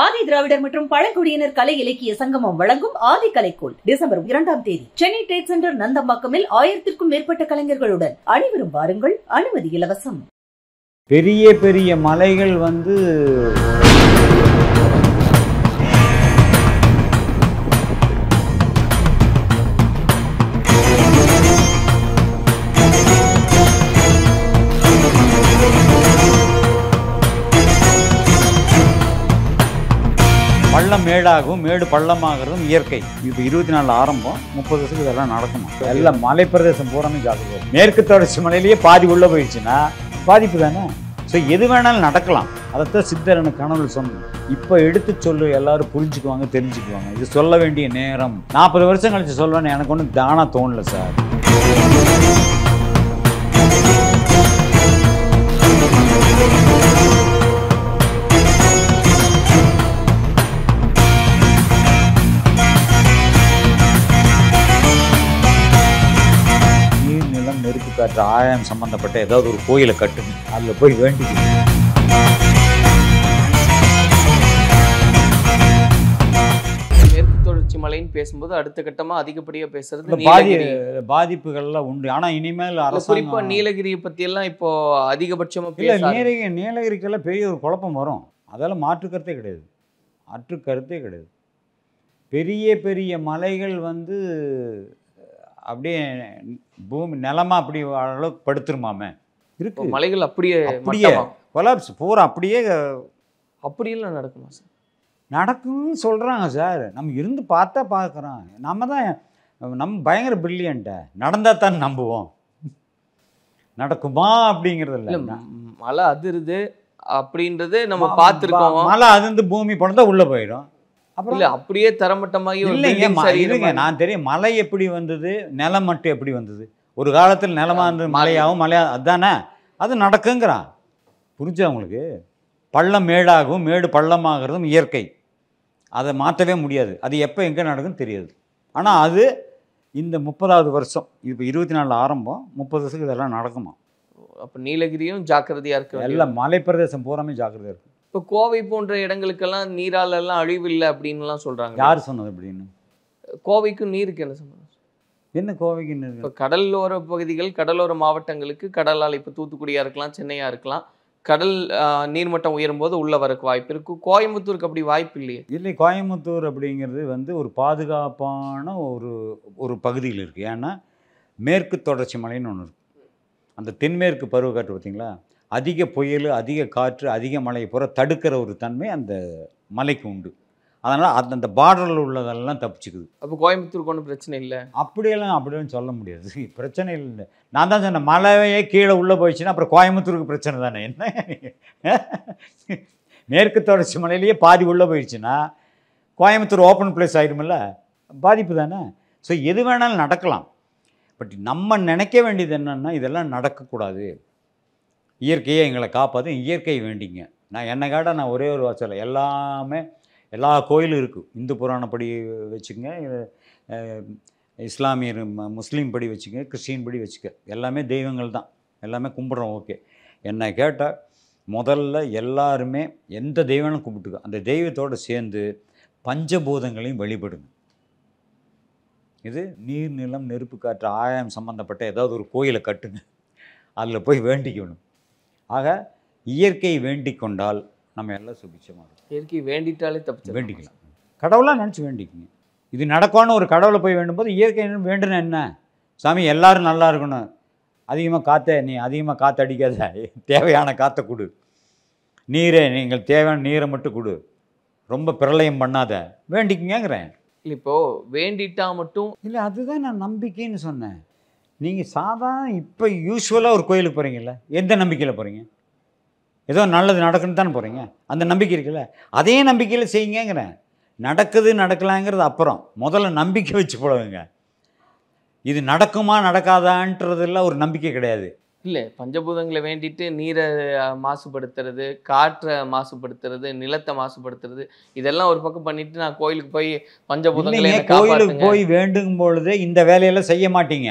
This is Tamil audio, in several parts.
ஆதி திராவிடர் மற்றும் பழங்குடியினர் கலை இலக்கிய சங்கமம் வழங்கும் ஆதி கலைக்கோள் டிசம்பர் 2ஆம் தேதி சென்னை ட்ரேட் சென்டர் நந்தம்பாக்கமில் 1000க்கும் மேற்பட்ட கலைஞர்களுடன் அனைவரும் வாருங்கள். அனுமதி இலவசம். பெரிய பெரிய மலைகள் பள்ளம் மேடாகும், மேடு பள்ளமாகிறதும் இயற்கை. இப்போ 24 ஆரம்பம், 30 வருஷத்துக்கு இதெல்லாம் நடக்குமா? எல்லாம் மலைப்பிரதேசம் பூராமே ஜாக்கிரதை. மேற்கு தொடர்ச்சி மலையிலேயே பாதி உள்ள போயிடுச்சுன்னா பாதிப்பு தானே. ஸோ எது வேணாலும் நடக்கலாம். அதைத்தான் சித்தர் எனக்கு கனவுல சொன்னது. இப்போ எடுத்து சொல்லு, எல்லாரும் புரிஞ்சுக்குவாங்க, தெரிஞ்சுக்குவாங்க. இது சொல்ல வேண்டிய நேரம். 40 வருஷம் கழிச்சு சொல்வேன்னு எனக்கு ஒன்றும் தானா தோணல சார். நெருப்பு காற்று ஆழம் சம்பந்தப்பட்ட ஏதாவது ஒரு கோயிலை கட்டுங்க, அதில் போய் வேண்டிக்கணும். மேற்கு தொடர்ச்சி மலைன்னு பேசும்போது அடுத்த கட்டமா அதிகப்படியாக பேசுறது பாதிப்புகள்லாம் உண்டு. ஆனால் இனிமேல் குறிப்பா நீலகிரியை பத்தி எல்லாம் இப்போ அதிகபட்சமா நீலகிரிக்கெல்லாம் பெரிய ஒரு குழப்பம் வரும். அதெல்லாம் மாற்றுக்கருத்தே கிடையாது, மாற்றுக்கருத்தே கிடையாது. பெரிய பெரிய மலைகள் அப்படியே பூமி நிலமா அப்படி அளவுக்கு படுத்துருமாமே இருக்கு. மலைகள் அப்படியே கொலாப்ஸ் பூரா அப்படியெல்லாம் நடக்குமா சார்? நடக்கும்னு சொல்கிறாங்க சார். நம்ம இருந்து பார்த்தா பார்க்குறோம். நம்ம பயங்கர பிரில்லியண்ட்டை நடந்தால் தான் நம்புவோம். நடக்குமா அப்படிங்கிறது இல்லை. மலை அதிருது அப்படின்றது நம்ம பார்த்துருக்கோம். மலை அதிர்ந்து பூமி போனதா உள்ளே போயிடும். அப்புறம் அப்படியே தரமட்டமாகி இல்லைங்க. நான் தெரியும் மலை எப்படி வந்தது, நிலம் மட்டும் எப்படி வந்தது. ஒரு காலத்தில் நிலமா இருந்தது மலையாகவும் அதுதானே, அது நடக்குங்கிறான். புரிஞ்சா உங்களுக்கு? பள்ளம் மேடாகும், மேடு பள்ளமாகிறதும் இயற்கை. அதை மாற்றவே முடியாது. அது எப்போ எங்கே நடக்குன்னு தெரியாது. ஆனால் அது இந்த 30வது வருஷம், இப்போ 24 ஆரம்பம், 30 வருஷத்துக்கு இதெல்லாம் நடக்குமா? அப்போ நீலகிரியும் ஜாக்கிரதையாக இருக்கு. எல்லாம் மலைப்பிரதேசம் பூராமே ஜாக்கிரதையாக இருக்குது. இப்போ கோவை போன்ற இடங்களுக்கெல்லாம் நீராலெல்லாம் அழிவு இல்லை அப்படின்லாம் சொல்கிறாங்க. யார் சொன்னது அப்படின்னு? கோவைக்கும் நீருக்கு என்ன சொன்னாங்க? என்ன கோவைக்கு நீர்? இப்போ கடலோர பகுதிகள், கடலோர மாவட்டங்களுக்கு கடலால், இப்போ தூத்துக்குடியாக இருக்கலாம், சென்னையாக இருக்கலாம், கடல் நீர்மட்டம் உயரும் போது உள்ளே வரக்கு வாய்ப்பு இருக்குது. கோயம்புத்தூருக்கு அப்படி வாய்ப்பு இல்லையே. இல்லை, கோயம்புத்தூர் அப்படிங்கிறது ஒரு பாதுகாப்பான ஒரு பகுதியில் இருக்குது. ஏன்னா மேற்கு தொடர்ச்சி மலைன்னு ஒன்று இருக்குது. அந்த தென்மேற்கு பருவக்காற்று பார்த்திங்களா, அதிக புயல், அதிக காற்று, அதிக மழையை பூரா தடுக்கிற ஒரு தன்மை அந்த மலைக்கு உண்டு. அதனால் அந்த பார்டரில் உள்ளதெல்லாம் தப்பிச்சுக்குது. அப்போ கோயம்புத்தூருக்கு ஒன்றும் பிரச்சனை இல்லை. அப்படியெல்லாம் சொல்ல முடியாது. பிரச்சனை இல்லை. நான் தான் சொன்னேன், மலையே கீழே உள்ளே போயிடுச்சுன்னா அப்புறம் கோயம்புத்தூருக்கு பிரச்சனை தானே. என்ன மேற்கு தொடர்ச்சி மலையிலேயே பாதி உள்ளே போயிடுச்சுன்னா கோயம்புத்தூர் ஓப்பன் பிளேஸ் ஆகிடுமில்ல, பாதிப்பு தானே. ஸோ எது வேணாலும் நடக்கலாம். பட் நம்ம நினைக்க வேண்டியது என்னென்னா, இதெல்லாம் நடக்கக்கூடாது. இயற்கையை எங்களை காப்பாற்று, இயற்கையை வேண்டிங்க. நான் நான் ஒரே ஒரு வாசல், எல்லா கோயிலும் இருக்குது. இந்து புராணப்படி வச்சுக்கங்க, இஸ்லாமியர் முஸ்லீம் படி வச்சுக்க, கிறிஸ்டின் படி வச்சுக்க, எல்லாமே தெய்வங்கள் தான், எல்லாமே கும்பிட்றோம். ஓகே, என்னை கேட்டால் முதல்ல எல்லாருமே எந்த தெய்வங்களும் கும்பிட்டுக்க, அந்த தெய்வத்தோடு சேர்ந்து பஞ்சபூதங்களையும் வழிபடுங்க. இது நீர், நிலம், நெருப்பு, காற்று, ஆழம் சம்மந்தப்பட்ட ஏதாவது ஒரு கோயிலை கட்டுங்க, அதில் போய் வேண்டிக்கணும். ஆக இயற்கை வேண்டிக் கொண்டால் நம்ம எல்லாம் சுபிட்சமாக இருக்கும். இயற்கை வேண்டிட்டாலே தப்பு, வேண்டிக்கலாம். கடவுளாக நினச்சி வேண்டிக்குங்க. இது நடக்கும்னு ஒரு கடவுளை போய் வேண்டும்போது இயற்கை வேண்டுன என்ன, சாமி எல்லோரும் நல்லா இருக்கணும், அதிகமாக காற்று அடிக்காத, தேவையான காற்றை கொடு, நீங்கள் தேவையான நீரை மட்டும் கொடு, ரொம்ப பிரளயம் பண்ணாத, வேண்டிக்குங்கிறேன். இப்போது வேண்டிட்டா மட்டும் இல்லை, அதுதான் நான் நம்பிக்கைன்னு சொன்னேன். நீங்கள் சாதாரண இப்போ யூஸ்வலாக ஒரு கோயிலுக்கு போகிறீங்கல்ல, எந்த நம்பிக்கையில் போகிறீங்க? ஏதோ நல்லது நடக்குன்னு தானே போகிறீங்க. அந்த நம்பிக்கை இருக்குல்ல, அதே நம்பிக்கையில் செய்யுங்கிறேன். நடக்குது நடக்கலாங்கிறது அப்புறம், முதல்ல நம்பிக்கை வச்சு போடுவீங்க. இது நடக்குமா நடக்காதான்றதெல்லாம் ஒரு நம்பிக்கை கிடையாது. இல்லை, பஞ்சபூதங்களை வேண்டிட்டு நீரை மாசுபடுத்துறது, காற்றை மாசுபடுத்துறது, நிலத்தை மாசுபடுத்துறது, இதெல்லாம் ஒரு பக்கம் பண்ணிட்டு நான் கோயிலுக்கு போய் பஞ்சபூதங்களை கோயிலுக்கு போய் வேண்டும் பொழுது இந்த வேலையெல்லாம் செய்ய மாட்டீங்க.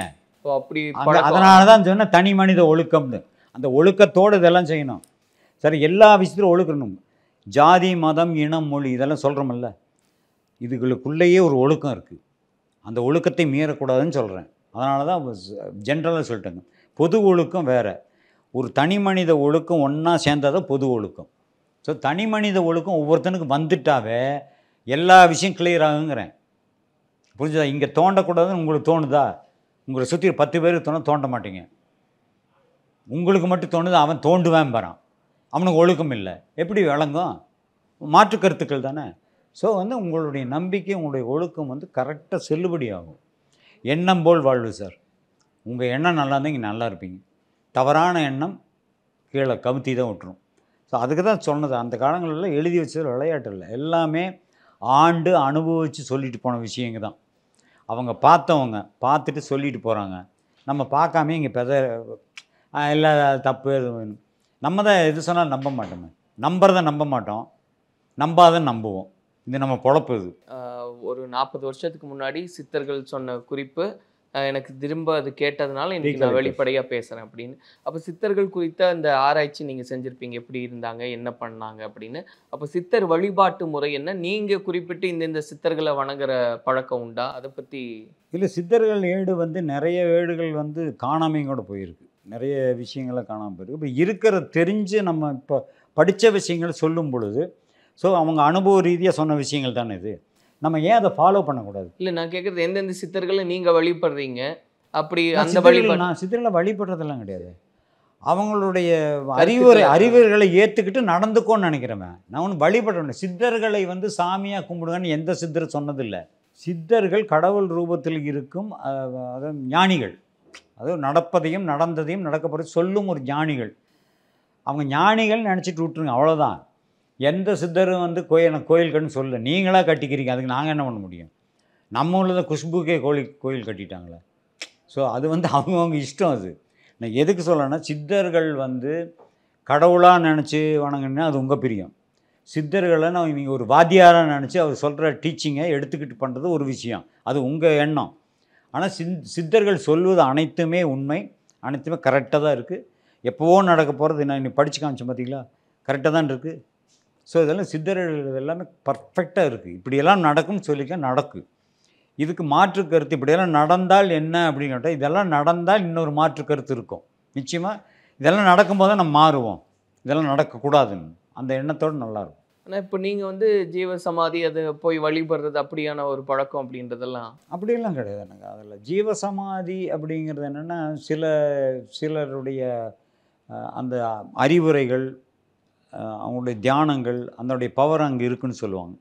அப்படி அதனால தான் சொன்ன தனி மனித ஒழுக்கம்னு, அந்த ஒழுக்கத்தோடு இதெல்லாம் செய்யணும். சரி, எல்லா விஷயத்திலும் ஒழுக்கணும். ஜாதி மதம் இனம் மொழி இதெல்லாம் சொல்கிறோமில்ல, இதுகளுக்குள்ளேயே ஒரு ஒழுக்கம் இருக்குது. அந்த ஒழுக்கத்தை மீறக்கூடாதுன்னு சொல்கிறேன். அதனால தான் ஜென்ரலாக சொல்லிட்டேங்க. பொது ஒழுக்கம் வேறு, ஒரு தனி மனித ஒழுக்கம் ஒன்றா சேர்ந்தாதான் பொது ஒழுக்கம். ஸோ தனி மனித ஒழுக்கம் ஒவ்வொருத்தனுக்கு வந்துட்டாவே எல்லா விஷயம் கிளியர் ஆகுங்கிறேன். புரிஞ்சுதா? இங்கே தோண்டக்கூடாதுன்னு உங்களுக்கு தோணுதா? உங்களை சுற்றி 10 பேருக்கு தோண்ட மாட்டீங்க. உங்களுக்கு மட்டும் தோணுது, அவன் தோண்டுவேன் பாரான், அவனுக்கு ஒழுக்கம் இல்லை. எப்படி விளங்கும்? மாற்று கருத்துக்கள் தானே. ஸோ உங்களுடைய நம்பிக்கை, உங்களுடைய ஒழுக்கம் கரெக்டாக செல்லுபடி ஆகும். எண்ணம் போல் வாழ்வு சார். உங்கள் எண்ணம் நல்லா இருந்தால் இங்கே நல்லா இருப்பீங்க. தவறான எண்ணம் கீழே கவுத்தி தான் விட்டுரும். ஸோ அதுக்கு தான் சொன்னது. அந்த காலங்களில் எழுதி வச்சது விளையாட்டு இல்லை, எல்லாமே ஆண்டு அனுபவித்து சொல்லிட்டு போன விஷயங்க தான். அவங்க பார்த்தவங்க பார்த்துட்டு சொல்லிட்டு போகிறாங்க. நம்ம பார்க்காம இங்கே இல்லை தப்பு எது நம்ம தான் எது சொன்னாலும் நம்ப மாட்டோமே. நம்புறதை நம்ப மாட்டோம், நம்பாத நம்புவோம். இது நம்ம பொழப்பு. இது ஒரு 40 வருஷத்துக்கு முன்னாடி சித்தர்கள் சொன்ன குறிப்பு எனக்கு திரும்ப அது கேட்டதுனால இன்னைக்கு நான் வெளிப்படையாக பேசுகிறேன் அப்படின்னு. அப்போ சித்தர்கள் குறித்த அந்த ஆராய்ச்சி நீங்கள் செஞ்சுருப்பீங்க, எப்படி இருந்தாங்க, என்ன பண்ணாங்க அப்படின்னு. அப்போ சித்தர் வழிபாட்டு முறை என்ன? நீங்கள் குறிப்பிட்டு இந்த சித்தர்களை வணங்குற பழக்கம் உண்டா? அதை பற்றி இல்லை. சித்தர்கள் ஏடு நிறைய ஏடுகள் காணாமையும் கூட போயிருக்கு. நிறைய விஷயங்களை காணாமல் போயிருக்கு. இப்போ இருக்கிற தெரிஞ்சு நம்ம இப்போ படித்த விஷயங்களை சொல்லும் பொழுது, ஸோ அவங்க அனுபவ ரீதியாக சொன்ன விஷயங்கள் தானே இது. நம்ம ஏன் அதை ஃபாலோ பண்ணக்கூடாது? இல்லை, நான் கேட்குறது எந்தெந்த சித்தர்களை நீங்கள் வழிபடுறீங்க? அப்படி அந்த நான் சித்தர்களை வழிபடுறதெல்லாம் கிடையாது. அவங்களுடைய அறிவுரைகளை ஏற்றுக்கிட்டு நடந்துக்கோன்னு நினைக்கிறவன். நான் ஒன்று வழிபடுறேன். சித்தர்களை சாமியாக கும்பிடுங்கன்னு எந்த சித்தர் சொன்னதில்லை. சித்தர்கள் கடவுள் ரூபத்தில் இருக்கும் அதாவது ஞானிகள், அதாவது நடப்பதையும் நடந்ததையும் நடக்கப்படுறது சொல்லும் ஒரு ஞானிகள். அவங்க ஞானிகள் நினச்சிட்டு விட்டுருங்க, அவ்வளோதான். எந்த சித்தரும் கோயில் கட்டுன்னு சொல்ல, நீங்களாக கட்டிக்கிறீங்க, அதுக்கு நாங்கள் என்ன பண்ண முடியும்? நம்ம ஊரில் தான் குஷ்புக்கே கோயில் கட்டிட்டாங்களே. ஸோ அது அவங்கவுங்க இஷ்டம். அது நான் எதுக்கு சொல்லணும்னா, சித்தர்கள் கடவுளாக நினச்சி வணங்கினா அது உங்கள் பிரியம். சித்தர்களை நீங்கள் ஒரு வாத்தியாராக நினச்சி அவர் சொல்கிற டீச்சிங்கை எடுத்துக்கிட்டு பண்ணுறது ஒரு விஷயம், அது உங்கள் எண்ணம். ஆனால் சித்தர்கள் சொல்வது அனைத்துமே உண்மை, அனைத்துமே கரெக்டாக தான் இருக்குது. எப்போவோ நடக்க போகிறது நான் இன்னைக்கு படித்து காமிச்சேன் பார்த்தீங்களா, கரெக்டாக தான் இருக்குது. ஸோ இதெல்லாம் சித்தர்கள் எல்லாமே பர்ஃபெக்டாக இருக்குது. இப்படியெல்லாம் நடக்கும்னு சொல்லிக்க நடக்கு. இதுக்கு மாற்று கருத்து இப்படியெல்லாம் நடந்தால் என்ன அப்படின்னு கேட்டால், இதெல்லாம் நடந்தால் இன்னொரு மாற்று கருத்து இருக்கும் நிச்சயமாக. இதெல்லாம் நடக்கும்போது தான் நம்ம மாறுவோம், இதெல்லாம் நடக்கக்கூடாதுன்னு அந்த எண்ணத்தோடு நல்லாயிருக்கும். ஆனால் இப்போ நீங்கள் ஜீவ சமாதி அதை போய் வழிபடுறது அப்படியான ஒரு பழக்கம் அப்படின்றதெல்லாம் அப்படியெல்லாம் கிடையாது எனக்கு. அதில் ஜீவசமாதி அப்படிங்கிறது என்னென்னா, சிலருடைய அந்த அறிவுரைகள், அவங்களுடைய தியானங்கள், அதனுடைய பவர் அங்கே இருக்குன்னு சொல்லுவாங்க.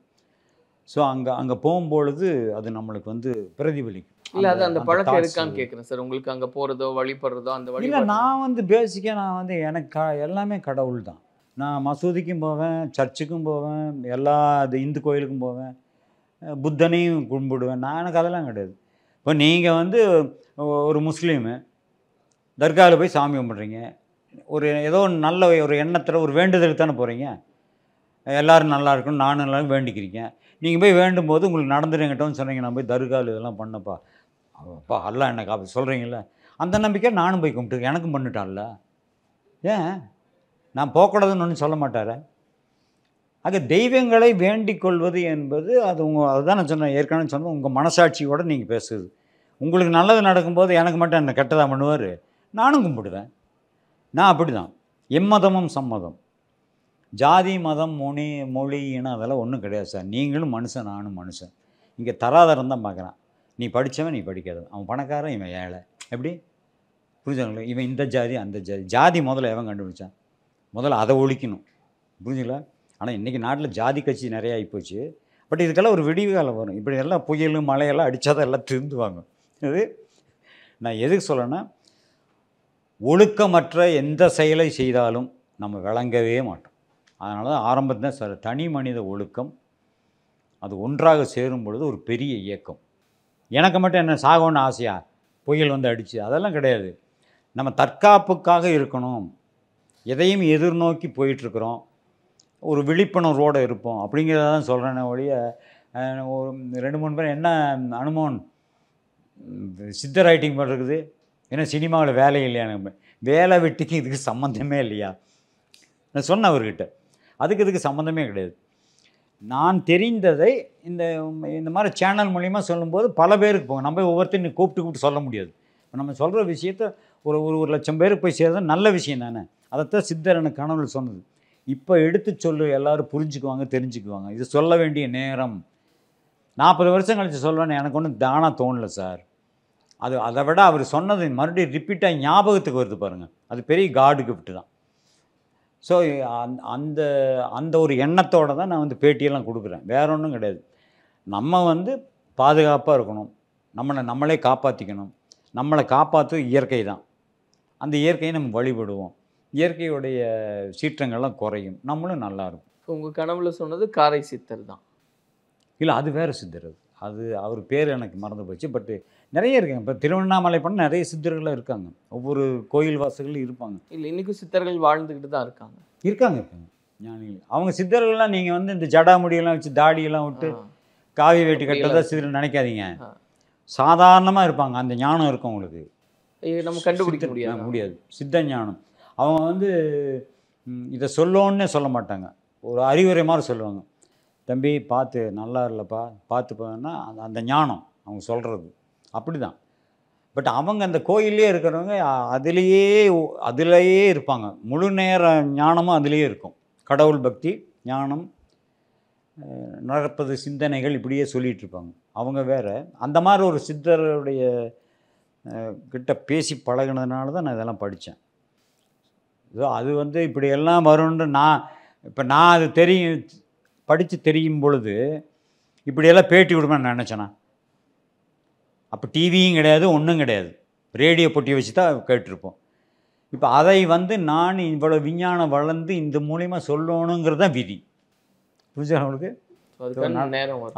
ஸோ அங்கே போகும்பொழுது அது நம்மளுக்கு பிரதிபலிக்கும். இல்லை, அது அந்த பழக்கம் இருக்கான்னு கேட்குறேன் சார். உங்களுக்கு அங்கே போகிறதோ வழிபடுறதோ அந்த வழி? இல்லை, நான் பேசிக்காக நான் எனக்கு எனக்கு கடவுள் தான். நான் மசூதிக்கும் போவேன், சர்ச்சுக்கும் போவேன், எல்லா இந்து கோயிலுக்கும் போவேன், புத்தனையும் கும்பிடுவேன். எனக்கு அதெல்லாம் கிடையாது. இப்போ நீங்கள் ஒரு முஸ்லீமு தர்காவில் போய் சாமி கும்பிட்றீங்க, ஏதோ நல்ல ஒரு எண்ணத்தில் ஒரு வேண்டுதலுக்கு தானே போகிறீங்க. எல்லோரும் நல்லா இருக்கணும், நானும் நல்லா வேண்டிக்கிறீங்க. நீங்கள் போய் வேண்டும் போது உங்களுக்கு நடந்துடுங்கட்டோன்னு சொன்னீங்க, நான் போய் தர்காவில் இதெல்லாம் பண்ணப்பா, அப்பா அல்ல எனக்கு அப்படி சொல்கிறீங்கள, அந்த நம்பிக்கை நானும் போய் கும்பிட்டு எனக்கும் பண்ணிட்டான்ல. ஏன் நான் போகக்கூடாதுன்னு ஒன்றும் சொல்ல மாட்டார? ஆக தெய்வங்களை வேண்டிக் கொள்வது என்பது அது அதுதான் நான் சொன்னேன் ஏற்கனவே சொன்னேன், உங்கள் மனசாட்சியோடு நீங்கள் பேசுது. உங்களுக்கு நல்லது நடக்கும்போது எனக்கு மட்டும் என்ன கெட்டதாக பண்ணுவார்? நானும் கும்பிடுவேன். நான் அப்படி தான். எம்மதமும் சம்மதம். ஜாதி மதம் மொழி இனம் அதெல்லாம் ஒன்றும் கிடையாது சார். நீங்களும் மனுஷன், நானும் மனுஷன். இங்கே தராதரம் தான் பார்க்குறான். நீ படித்தவன், நீ படிக்காதவன், அவன் பணக்காரன், இவன் ஏழை. எப்படி புரிஞ்சுங்களா? இவன் இந்த ஜாதி அந்த ஜாதி முதல்ல எவன் கண்டுபிடிச்சான்? முதல்ல அதை ஒழிக்கணும். புரிஞ்சுங்களா? ஆனால் இன்றைக்கி நாட்டில் ஜாதி கட்சி நிறையா ஆகிப்போச்சு. பட் இதுக்கெல்லாம் ஒரு விடிவு காலம் வரும். இப்படி எல்லாம் புயல் மழையெல்லாம் அடித்தாதான் எல்லாம் திருந்துவாங்க. இது நான் எதுக்கு சொல்லணும்னா, ஒழுக்கமற்ற எந்த செயலை செய்தாலும் நம்ம விளங்கவே மாட்டோம். அதனால தான் ஆரம்பத்தில் சார் தனி மனித ஒழுக்கம் அது ஒன்றாக சேரும் பொழுது ஒரு பெரிய இயக்கம். எனக்கு மட்டும் என்ன சாகணும்னு ஆசையா? புயல் அடிச்சு அதெல்லாம் கிடையாது. நம்ம தற்காப்புக்காக இருக்கணும், எதையும் எதிர்நோக்கி போயிட்டுருக்குறோம், ஒரு விழிப்புணர்வோடு இருப்போம் அப்படிங்கிறத தான் சொல்கிறேன். ஒழிய ஒரு 2-3 பேர் என்ன அனுமோன் சித்த ரைட்டிங் பண்ணுறது, ஏன்னா சினிமாவில் வேலை இல்லையா? வேலை வெட்டிக்கு இதுக்கு சம்மந்தமே இல்லையா? நான் சொன்னேன் அவர்கிட்ட. அதுக்கு இதுக்கு சம்மந்தமே கிடையாது. நான் தெரிந்ததை இந்த மாதிரி சேனல் மூலிமா சொல்லும்போது பல பேருக்கு போகும். நம்ம ஒவ்வொருத்தரும் கூப்பிட்டு சொல்ல முடியாது. நம்ம சொல்கிற விஷயத்த ஒரு லட்சம் பேருக்கு போய் சேர்றது நல்ல விஷயம் தானே. அதைத்தான் சித்தர் எனக்கு கனவுல சொன்னது. இப்போ எடுத்து சொல்லு, எல்லோரும் புரிஞ்சுக்குவாங்க, தெரிஞ்சுக்குவாங்க. இது சொல்ல வேண்டிய நேரம். 40 வருஷம் கழித்து சொல்லுவேன்னு எனக்கு ஒன்றும் தானாக தோணலை சார். அதை விட அவர் சொன்னது மறுபடியும் ரிப்பீட்டாக ஞாபகத்துக்கு வருது பாருங்கள். அது பெரிய காடு கிஃப்ட் தான். ஸோ அந்த ஒரு எண்ணத்தோடு தான் நான் பேட்டியெல்லாம் கொடுக்குறேன். வேற ஒன்றும் கிடையாது. நம்ம பாதுகாப்பாக இருக்கணும், நம்மளே காப்பாற்றிக்கணும். நம்மளை காப்பாற்று இயற்கை தான். அந்த இயற்கையை நம்ம வழிபடுவோம். இயற்கையுடைய சீற்றங்கள்லாம் குறையும், நம்மளும் நல்லாயிருக்கும். உங்கள் கனவுல சொன்னது காரை சித்தர் தான்? இல்லை, அது வேறு சித்தர். அது அவர் பேர் எனக்கு மறந்து போச்சு. பட்டு நிறைய இருக்காங்க. இப்போ திருவண்ணாமலை பண்ண நிறைய சித்தர்கள் இருக்காங்க. ஒவ்வொரு கோயில் வாசல்களும் இருப்பாங்க. இல்லை, இன்றைக்கும் சித்தர்கள் வாழ்ந்துக்கிட்டு தான் இருக்காங்க. ஞானிகள். அவங்க சித்தர்கள்லாம் நீங்கள் இந்த ஜடாமுடியெல்லாம் வச்சு தாடியெல்லாம் விட்டு காவி வேட்டி கட்டதான் சித்தர் நினைக்காதீங்க. சாதாரணமாக இருப்பாங்க. அந்த ஞானம் இருக்கும் உங்களுக்கு. நம்ம கண்டுபிடிக்க முடியாது. சித்த ஞானம். அவங்க இதை சொல்லோன்னே சொல்ல மாட்டாங்க. ஒரு அறிவுரை மாதிரி சொல்லுவாங்க. தம்பி பார்த்து, நல்லா இல்லைப்பா, பார்த்து போனா அந்த ஞானம் அவங்க சொல்கிறது அப்படி தான். பட் அவங்க அந்த கோயிலே இருக்கிறவங்க அதிலேயே இருப்பாங்க. முழு நேர ஞானமும் அதிலேயே இருக்கும். கடவுள் பக்தி, ஞானம், நடப்பது சிந்தனைகள் இப்படியே சொல்லிகிட்டு இருப்பாங்க. அவங்க வேறு. அந்த மாதிரி ஒரு சித்தருடைய கிட்ட பேசி பழகினதுனால தான் நான் இதெல்லாம் படித்தேன். அது இப்படியெல்லாம் வரும்னு நான் அது படித்து தெரியும் பொழுது இப்படியெல்லாம் பேட்டி விடுவேன்னு நினச்சேனா? அப்போ டிவியும் கிடையாது, ஒன்றும் கிடையாது. ரேடியோ பொட்டி வச்சு தான் கேட்டிருப்போம். இப்போ அதை நான் இவ்வளோ விஞ்ஞானம் வளர்ந்து இந்த மூலிமா சொல்லணுங்கிறது தான் விதி. புரிஞ்சா அவங்களுக்கு?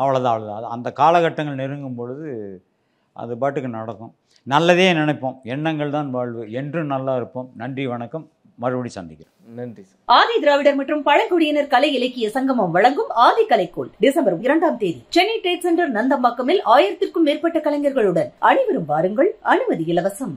அவ்வளோதான். அந்த காலகட்டங்கள் நெருங்கும் பொழுது அது பாட்டுக்கு நடக்கும். நல்லதே நினைப்போம். எண்ணங்கள் தான் வாழ்வு. என்றும் நல்லா இருப்போம். நன்றி, வணக்கம். மறுபடியும் சந்திக்கிறேன். நன்றி. ஆதி திராவிடர் மற்றும் பழங்குடியினர் கலை இலக்கிய சங்கமம் வழங்கும் ஆதி கலைக்கோள் டிசம்பர் 2ஆம் தேதி சென்னை ட்ரேட் சென்டர் நந்தம்பாக்கமில் 1000க்கும் மேற்பட்ட கலைஞர்களுடன் அனைவரும் வாருங்கள். அனுமதி இலவசம்.